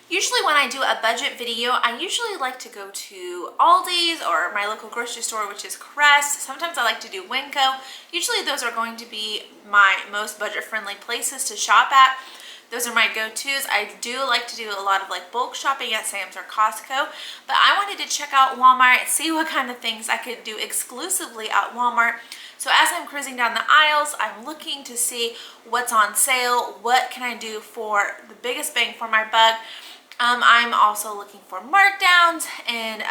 Usually when I do a budget video, I usually like to go to Aldi's or my local grocery store, which is Crest. Sometimes I like to do Winco. Usually those are going to be my most budget-friendly places to shop at. Those are my go-tos. I do like to do a lot of like bulk shopping at Sam's or Costco, but I wanted to check out Walmart, see what kind of things I could do exclusively at Walmart. So as I'm cruising down the aisles, I'm looking to see what's on sale, what can I do for the biggest bang for my buck. I'm also looking for markdowns and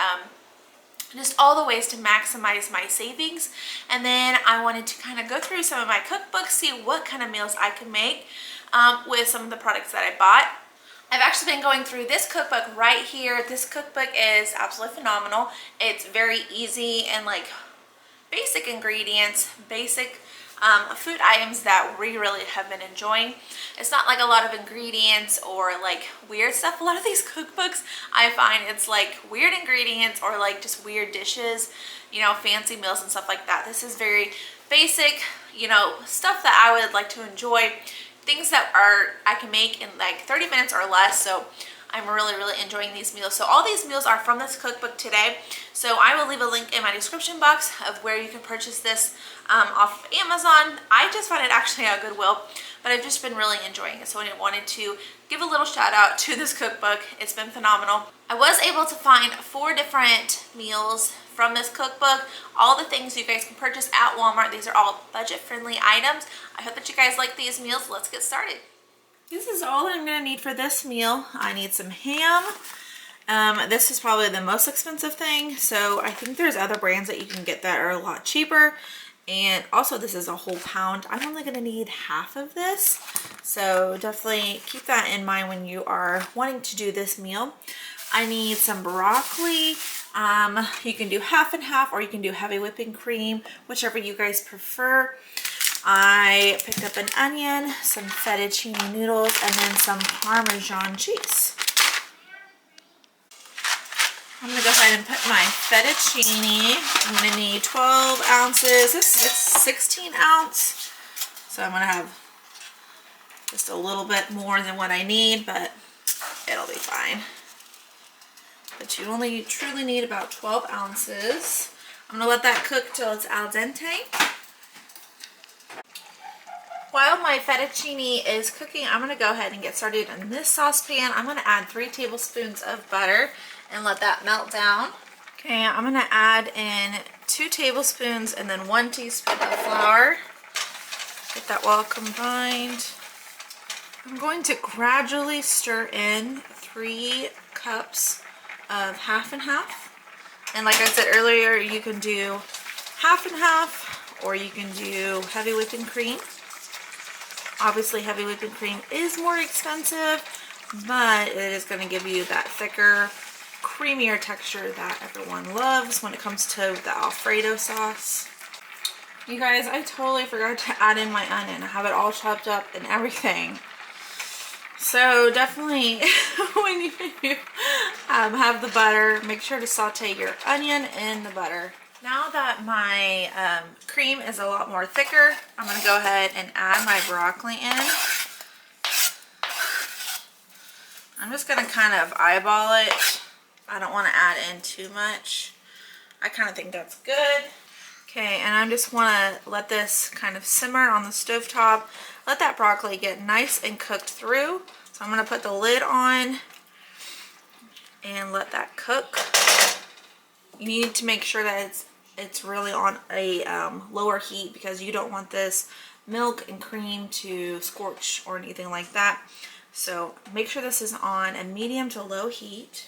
just all the ways to maximize my savings. And then I wanted to kind of go through some of my cookbooks, see what kind of meals I can make with some of the products that I bought. I've actually been going through this cookbook right here. This cookbook is absolutely phenomenal. It's very easy and like basic ingredients, basic food items that we really have been enjoying. It's not like a lot of ingredients or like weird stuff. A lot of these cookbooks, I find it's like weird ingredients or like just weird dishes, you know, fancy meals and stuff like that. This is very basic, you know, stuff that I would like to enjoy. Things that I can make in like 30 minutes or less. So I'm really enjoying these meals. So all these meals are from this cookbook today. So I will leave a link in my description box of where you can purchase this off of Amazon. I just found it actually at Goodwill, but I've just been really enjoying it. So I wanted to give a little shout out to this cookbook. It's been phenomenal. I was able to find 4 different meals from this cookbook. All the things you guys can purchase at Walmart. These are all budget-friendly items. I hope that you guys like these meals. Let's get started. This is all I'm going to need for this meal. I need some ham. This is probably the most expensive thing. So I think there's other brands that you can get that are a lot cheaper. And also this is a whole pound. I'm only going to need half of this. So definitely keep that in mind when you are wanting to do this meal. I need some broccoli. You can do half and half or you can do heavy whipping cream, whichever you guys prefer. I picked up an onion, some fettuccine noodles, and then some Parmesan cheese. I'm going to go ahead and put my fettuccine. I'm going to need 12 ounces. This is 16 ounce. So I'm going to have just a little bit more than what I need, but it'll be fine. But you only truly need about 12 ounces. I'm going to let that cook till it's al dente. While my fettuccine is cooking, I'm going to go ahead and get started in this saucepan. I'm going to add 3 tablespoons of butter and let that melt down. Okay, I'm going to add in 2 tablespoons and then 1 teaspoon of flour. Get that well combined. I'm going to gradually stir in 3 cups of half and half. And like I said earlier, you can do half and half or you can do heavy whipping cream. Obviously heavy whipping cream is more expensive, but it is going to give you that thicker, creamier texture that everyone loves when it comes to the Alfredo sauce. You guys, I totally forgot to add in my onion. I have it all chopped up and everything. So definitely when you have the butter, make sure to saute your onion in the butter. Now that my cream is a lot more thicker, I'm going to go ahead and add my broccoli in. I'm just going to kind of eyeball it. I don't want to add in too much. I kind of think that's good. Okay, and I just want to let this kind of simmer on the stovetop. Let that broccoli get nice and cooked through. So I'm going to put the lid on and let that cook. You need to make sure that it's really on a lower heat because you don't want this milk and cream to scorch or anything like that. So make sure this is on a medium to low heat.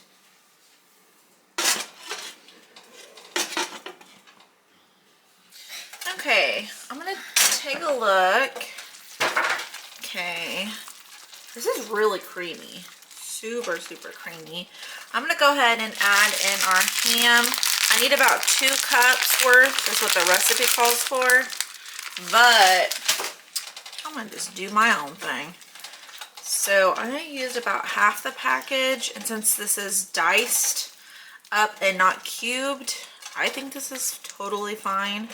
Okay, I'm gonna take a look. Okay, this is really creamy, super creamy. I'm gonna go ahead and add in our ham. I need about 2 cups worth, is what the recipe calls for, but I'm gonna just do my own thing. So I used about half the package, and since this is diced up and not cubed, I think this is totally fine.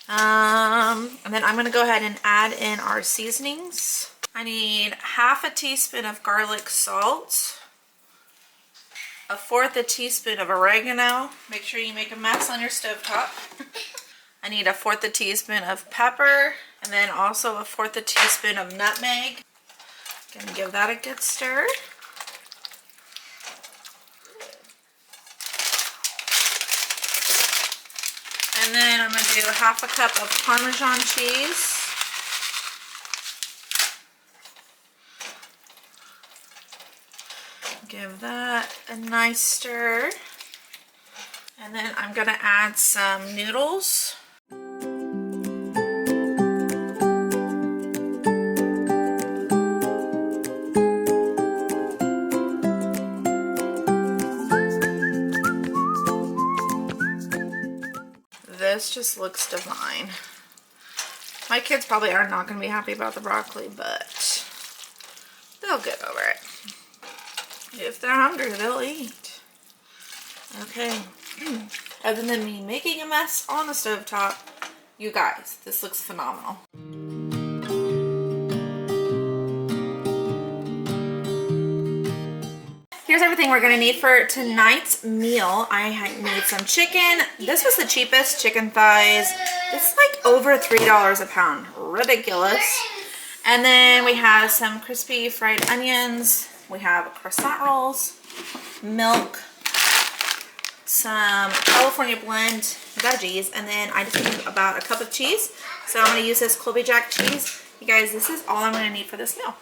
And then I'm gonna go ahead and add in our seasonings. I need half a teaspoon of garlic salt. 1/4 teaspoon of oregano. Make sure you make a mess on your stovetop. I need 1/4 teaspoon of pepper, and then also 1/4 teaspoon of nutmeg. Gonna give that a good stir. And then I'm gonna do 1/2 cup of Parmesan cheese. Give that a nice stir. And then I'm gonna add some noodles. This just looks divine. My kids probably are not going to be happy about the broccoli, but they'll get over it. If they're hungry, they'll eat. Okay. Other than me making a mess on the stovetop, you guys, this looks phenomenal. Here's everything we're gonna need for tonight's meal. I need some chicken. This was the cheapest, chicken thighs. It's like over $3 a pound, ridiculous. And then we have some crispy fried onions. We have croissant rolls, milk, some California blend veggies, and then I just need about 1 cup of cheese. So I'm gonna use this Colby Jack cheese. You guys, this is all I'm gonna need for this meal.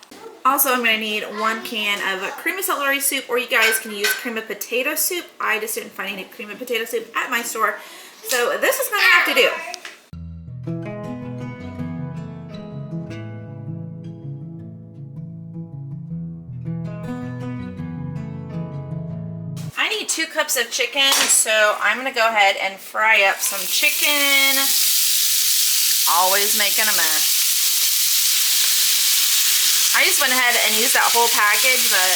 Also, I'm going to need 1 can of creamy celery soup, or you guys can use cream of potato soup. I just didn't find any cream of potato soup at my store, so this is going to have to do. I need 2 cups of chicken, so I'm going to go ahead and fry up some chicken. Always making a mess. I just went ahead and used that whole package, but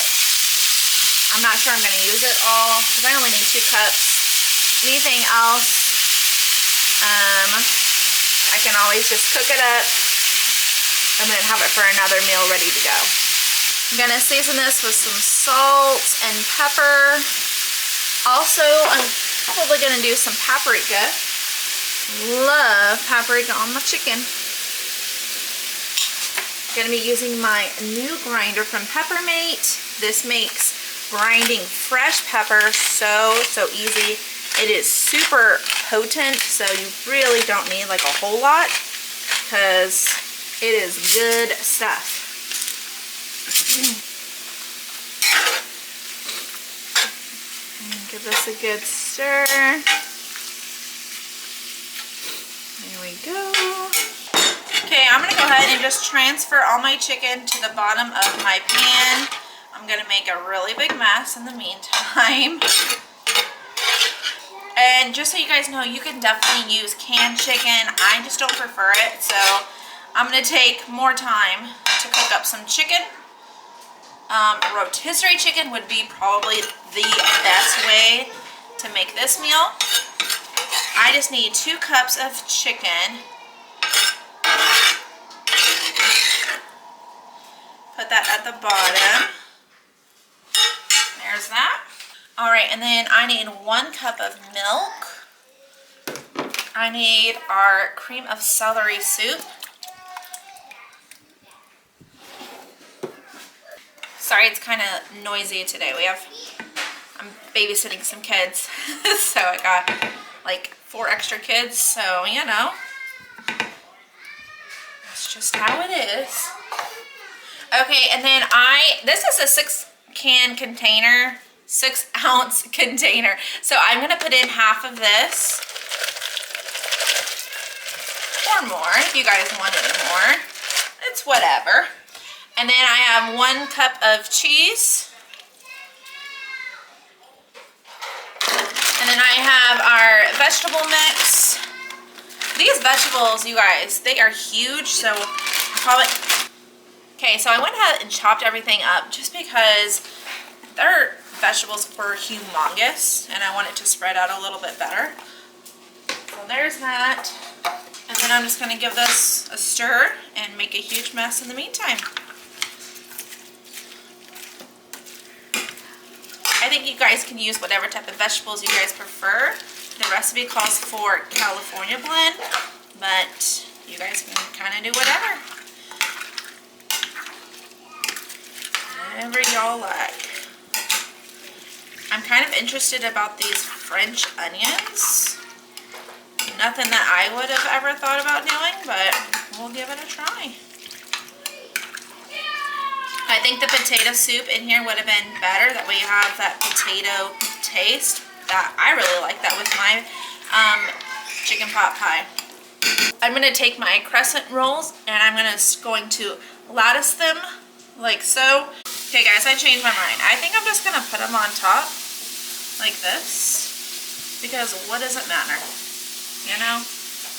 I'm not sure I'm going to use it all because I only need 2 cups. Anything else, I can always just cook it up and then have it for another meal ready to go. I'm going to season this with some salt and pepper. Also, I'm probably going to do some paprika. Love paprika on my chicken. Going to be using my new grinder from Peppermate. This makes grinding fresh pepper so easy. It is super potent, so you really don't need like a whole lot because it is good stuff. Give this a good stir. There we go. Okay, I'm going to go ahead and just transfer all my chicken to the bottom of my pan. I'm going to make a really big mess in the meantime. And just so you guys know, you can definitely use canned chicken. I just don't prefer it, so I'm going to take more time to cook up some chicken. Rotisserie chicken would be probably the best way to make this meal. I just need 2 cups of chicken. Put that at the bottom. There's that. All right, and then I need 1 cup of milk. I need our cream of celery soup. Sorry, it's kind of noisy today. I'm babysitting some kids, so I got like 4 extra kids, so you know. That's just how it is. Okay, and then this is a 6-can container, 6-ounce container. So I'm gonna put in half of this, or more, if you guys want any more. It's whatever. And then I have 1 cup of cheese. And then I have our vegetable mix. These vegetables, you guys, they are huge, so I probably... Okay, so I went ahead and chopped everything up just because their vegetables were humongous and I want it to spread out a little bit better. So there's that. And then I'm just going to give this a stir and make a huge mess in the meantime. I think you guys can use whatever type of vegetables you guys prefer. The recipe calls for California blend, but you guys can kind of do whatever. Whatever y'all like. I'm kind of interested about these French onions. Nothing that I would have ever thought about doing, but we'll give it a try. I think the potato soup in here would have been better. That way you have that potato taste. That I really like that with my chicken pot pie. I'm going to take my crescent rolls and I'm going to lattice them like so. Okay guys, I changed my mind. I think I'm just going to put them on top like this, because what does it matter? You know?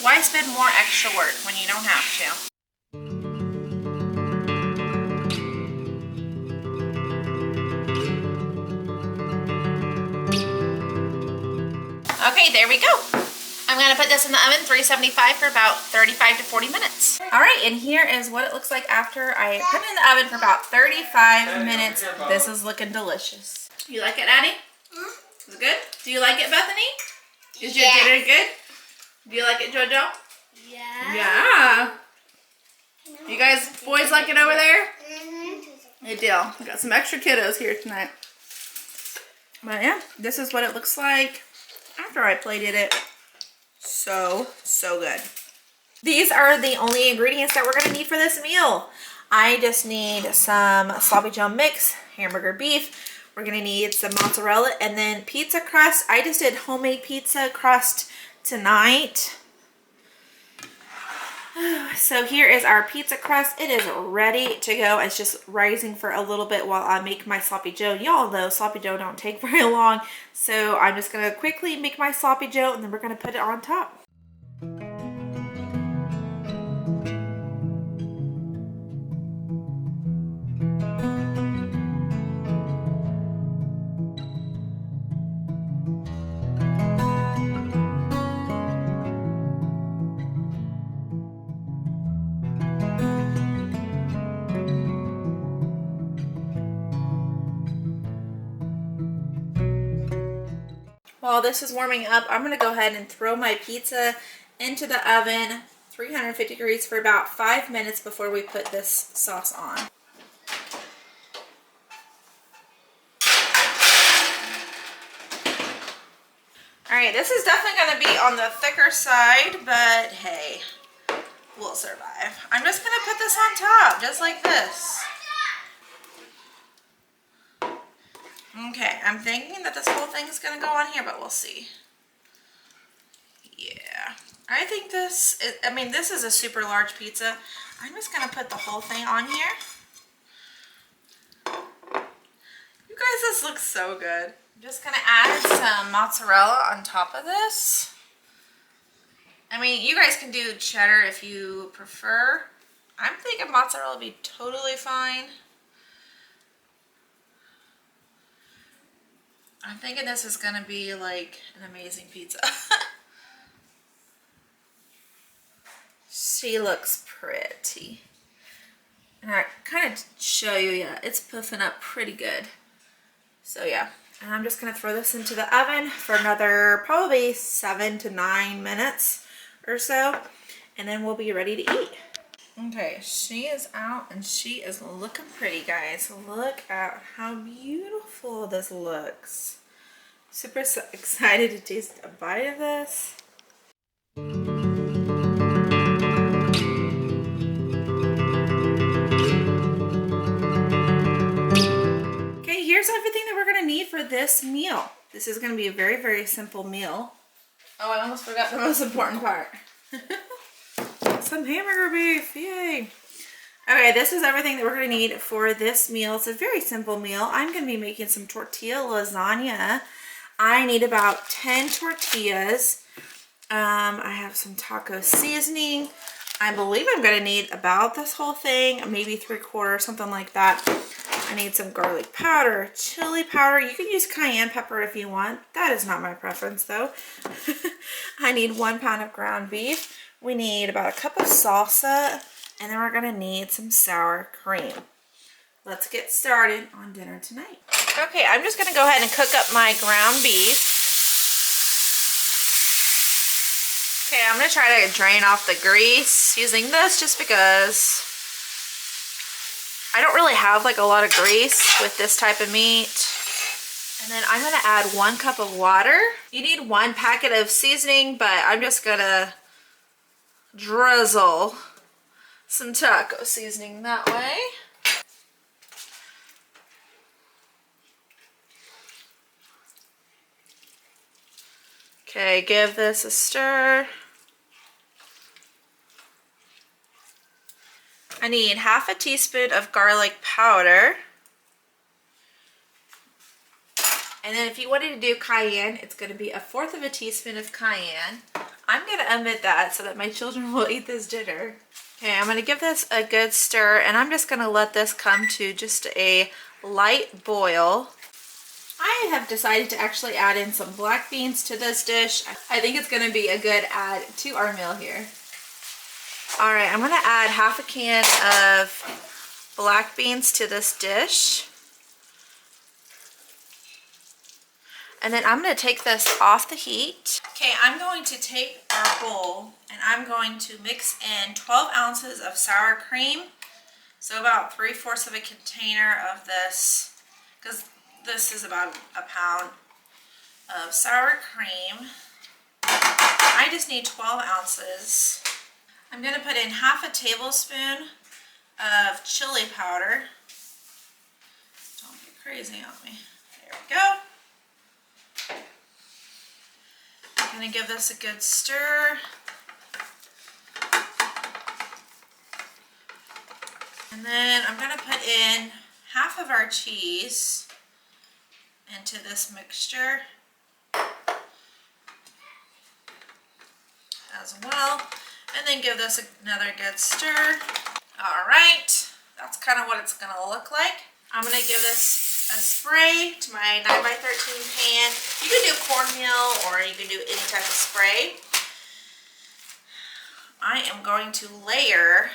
Why spend more extra work when you don't have to? Okay, there we go. I'm going to put this in the oven, 375 for about 35 to 40 minutes. All right, and here is what it looks like after I put it in the oven for about 35 minutes. This is looking delicious. You like it, Addie? Is it good? Do you like it, Bethany? Is your dinner good? Do you like it, JoJo? Yeah. Yeah. You guys, boys like it over there? Good deal. We got some extra kiddos here tonight. But yeah, this is what it looks like after I plated it. So good. These are the only ingredients that we're going to need for this meal. I just need some sloppy Joe mix, hamburger beef. We're going to need some mozzarella and then pizza crust. I just did homemade pizza crust tonight. So here is our pizza crust. It is ready to go. It's just rising for a little bit while I make my sloppy Joe. Y'all know sloppy Joe don't take very long. So I'm just going to quickly make my sloppy Joe and then we're going to put it on top. While this is warming up, I'm going to go ahead and throw my pizza into the oven, 350 degrees for about 5 minutes before we put this sauce on. Alright, this is definitely going to be on the thicker side, but hey, we'll survive. I'm just going to put this on top, just like this. Okay, I'm thinking that this whole thing is going to go on here, but we'll see. Yeah, I think this is a super large pizza. I'm just going to put the whole thing on here. You guys, this looks so good. I'm just going to add some mozzarella on top of this. I mean, you guys can do cheddar if you prefer. I'm thinking mozzarella would be totally fine. I'm thinking this is going to be like an amazing pizza. She looks pretty. And I kind of show you, yeah, it's puffing up pretty good. So yeah, and I'm just going to throw this into the oven for another probably 7 to 9 minutes or so. And then we'll be ready to eat. Okay, she is out and she is looking pretty, guys. Look at how beautiful this looks. Super excited to taste a bite of this. Okay, here's everything that we're going to need for this meal. This is going to be a very, very simple meal. Oh, I almost forgot the most important part. Some hamburger beef, yay. Okay, this is everything that we're going to need for this meal. It's a very simple meal. I'm going to be making some tortilla lasagna. I need about 10 tortillas. I have some taco seasoning. I believe I'm going to need about this whole thing, maybe 3/4, something like that. I need some garlic powder, chili powder. You can use cayenne pepper if you want. That is not my preference though. I need 1 pound of ground beef. We need about a cup of salsa, and then we're going to need some sour cream. Let's get started on dinner tonight. Okay, I'm just gonna go ahead and cook up my ground beef. Okay, I'm gonna try to drain off the grease using this just because I don't really have like a lot of grease with this type of meat. And then I'm gonna add 1 cup of water. You need 1 packet of seasoning, but I'm just gonna drizzle some taco seasoning that way. Okay, give this a stir. I need 1/2 teaspoon of garlic powder. And then if you wanted to do cayenne, it's going to be 1/4 teaspoon of cayenne. I'm going to omit that so that my children will eat this dinner. Okay, I'm going to give this a good stir, and I'm just going to let this come to just a light boil. I have decided to actually add in some black beans to this dish. I think it's going to be a good add to our meal here. All right, I'm going to add 1/2 can of black beans to this dish. And then I'm going to take this off the heat. Okay, I'm going to take our bowl and I'm going to mix in 12 ounces of sour cream. So about 3/4 of a container of this, because this is about a pound of sour cream. I just need 12 ounces. I'm going to put in 1/2 tablespoon of chili powder. Don't get crazy on me. There we go. I'm going to give this a good stir. And then I'm going to put in 1/2 of our cheese into this mixture as well. And then give this another good stir. All right, that's kind of what it's going to look like. I'm going to give this a spray to my 9x13 pan. You can do cornmeal or you can do any type of spray. I am going to layer.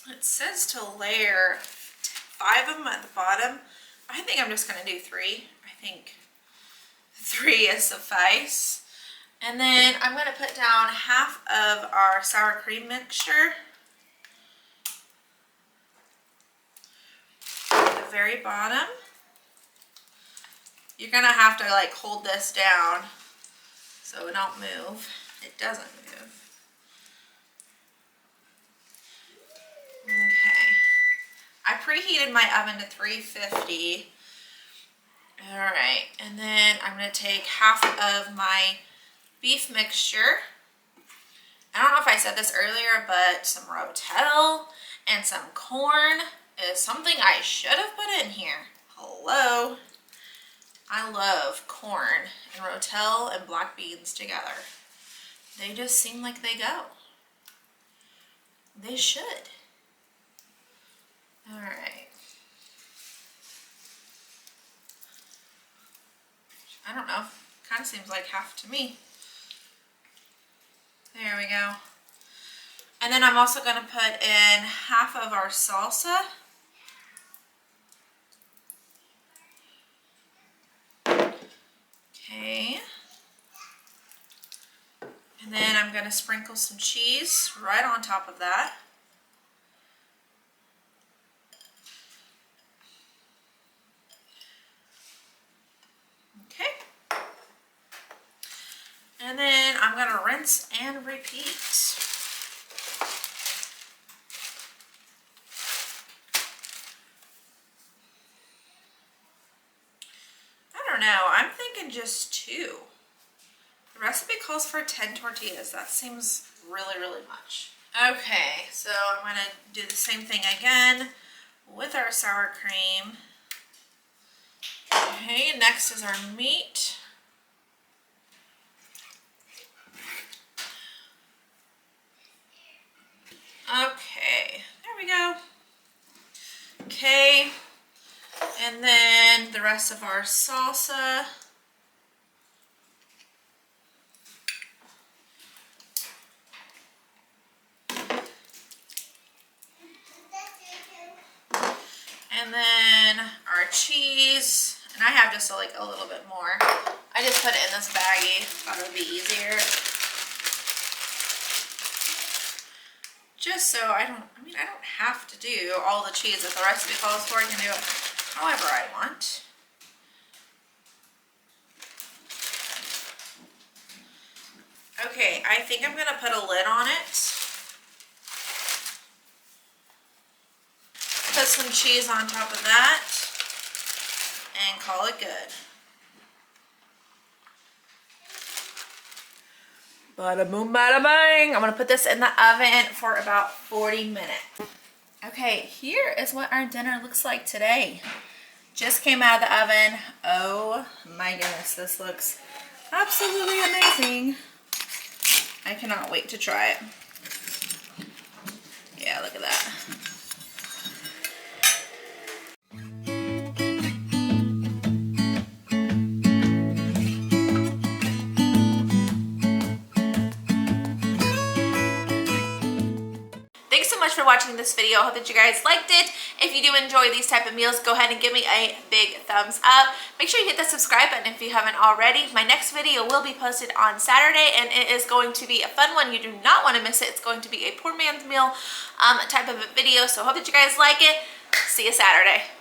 It says to layer 5 of them at the bottom. I think I'm just going to do 3. I think 3 is suffice. And then I'm going to put down 1/2 of our sour cream mixture at the very bottom. You're going to have to like hold this down so it don't move. It doesn't move. Okay. I preheated my oven to 350. All right, and then I'm going to take 1/2 of my beef mixture. I don't know if I said this earlier, but some rotel and some corn is something I should have put in here. Hello. I love corn and rotel and black beans together. They just seem like they go. They should. All right. I don't know. Kind of seems like 1/2 to me. There we go. And then I'm also going to put in 1/2 of our salsa. Okay. And then I'm going to sprinkle some cheese right on top of that. Okay. And then I'm going to rinse and repeat. I don't know. I'm thinking just 2. The recipe calls for 10 tortillas. That seems really, really much. Okay, so I'm going to do the same thing again with our sour cream. Okay, next is our meat. Okay, there we go. Okay, and then the rest of our salsa. And then our cheese. And I have just like a little bit more. I just put it in this baggie. Thought it would be easier. Just so I don't have to do all the cheese that the recipe calls for. I can do it however I want. Okay, I think I'm gonna put a lid on it. Put some cheese on top of that and call it good. Bada boom, bada bang. I'm gonna put this in the oven for about 40 minutes. Okay, here is what our dinner looks like today. Just came out of the oven. Oh my goodness, this looks absolutely amazing. I cannot wait to try it. Yeah, look at that. Thanks so much for watching this video. I hope that you guys liked it. If you do enjoy these type of meals, go ahead and give me a big thumbs up. Make sure you hit the subscribe button if you haven't already. My next video will be posted on Saturday, and it is going to be a fun one. You do not want to miss it. It's going to be a poor man's meal type of a video, so I hope that you guys like it. See you Saturday.